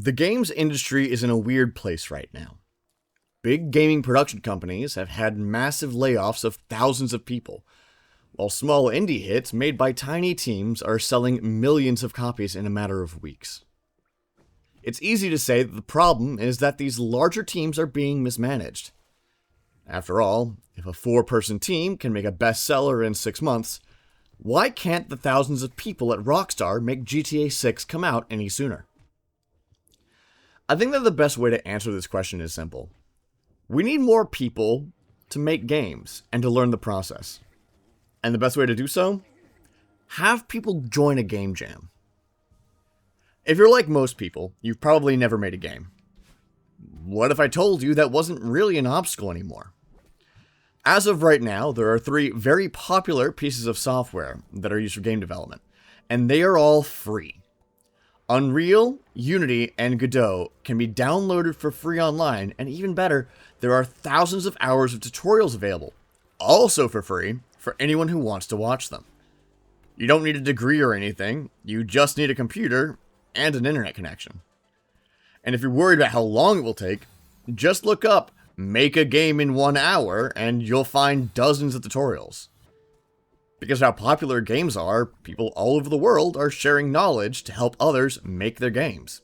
The games industry is in a weird place right now. Big gaming production companies have had massive layoffs of thousands of people, while small indie hits made by tiny teams are selling millions of copies in a matter of weeks. It's easy to say that the problem is that these larger teams are being mismanaged. After all, if a 4-person team can make a bestseller in 6 months, why can't the thousands of people at Rockstar make GTA 6 come out any sooner? I think that the best way to answer this question is simple. We need more people to make games and to learn the process. And the best way to do so? Have people join a game jam. If you're like most people, you've probably never made a game. What if I told you that wasn't really an obstacle anymore? As of right now, there are 3 very popular pieces of software that are used for game development, and they are all free. Unreal, Unity, and Godot can be downloaded for free online, and even better, there are thousands of hours of tutorials available, also for free, for anyone who wants to watch them. You don't need a degree or anything, you just need a computer and an internet connection. And if you're worried about how long it will take, just look up "make a game in 1 hour" and you'll find dozens of tutorials. Because of how popular games are, people all over the world are sharing knowledge to help others make their games.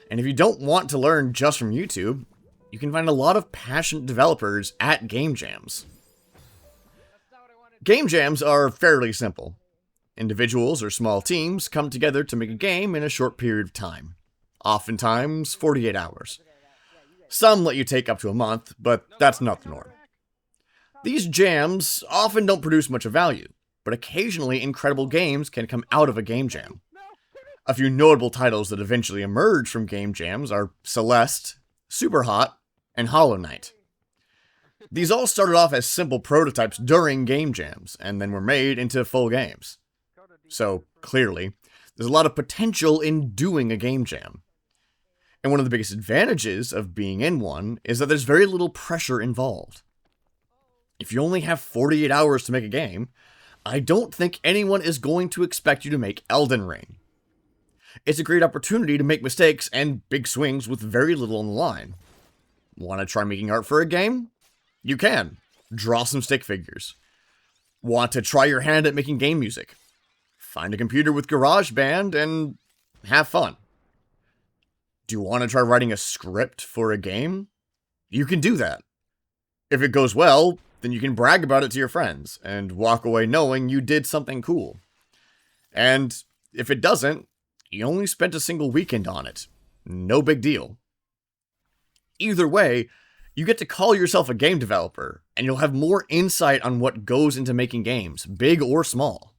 And if you don't want to learn just from YouTube, you can find a lot of passionate developers at game jams. Game jams are fairly simple. Individuals or small teams come together to make a game in a short period of time, oftentimes 48 hours. Some let you take up to a month, but that's not the norm. These jams often don't produce much of value, but occasionally incredible games can come out of a game jam. A few notable titles that eventually emerge from game jams are Celeste, Superhot, and Hollow Knight. These all started off as simple prototypes during game jams, and then were made into full games. So, clearly, there's a lot of potential in doing a game jam. And one of the biggest advantages of being in one is that there's very little pressure involved. If you only have 48 hours to make a game, I don't think anyone is going to expect you to make Elden Ring. It's a great opportunity to make mistakes and big swings with very little on the line. Want to try making art for a game? You can. Draw some stick figures. Want to try your hand at making game music? Find a computer with GarageBand and have fun. Do you want to try writing a script for a game? You can do that. If it goes well, then you can brag about it to your friends and walk away knowing you did something cool. And if it doesn't, you only spent a single weekend on it. No big deal. Either way, you get to call yourself a game developer, and you'll have more insight on what goes into making games, big or small.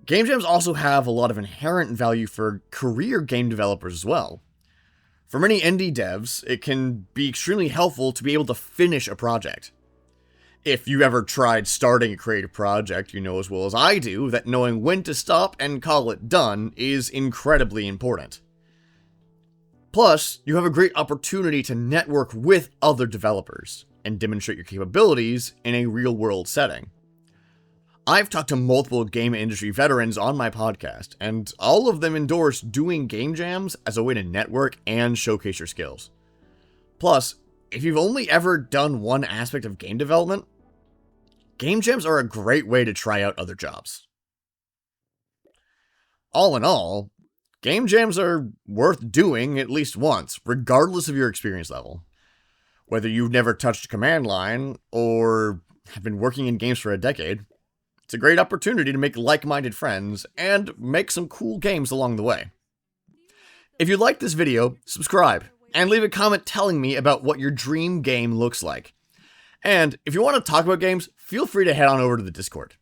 Game jams also have a lot of inherent value for career game developers as well. For many indie devs, it can be extremely helpful to be able to finish a project. If you ever tried starting a creative project, you know as well as I do that knowing when to stop and call it done is incredibly important. Plus, you have a great opportunity to network with other developers and demonstrate your capabilities in a real-world setting. I've talked to multiple game industry veterans on my podcast, and all of them endorse doing game jams as a way to network and showcase your skills. Plus, if you've only ever done one aspect of game development, game jams are a great way to try out other jobs. All in all, game jams are worth doing at least once, regardless of your experience level. Whether you've never touched a command line, or have been working in games for a decade, it's a great opportunity to make like-minded friends and make some cool games along the way. If you liked this video, subscribe and leave a comment telling me about what your dream game looks like. And if you want to talk about games, feel free to head on over to the Discord.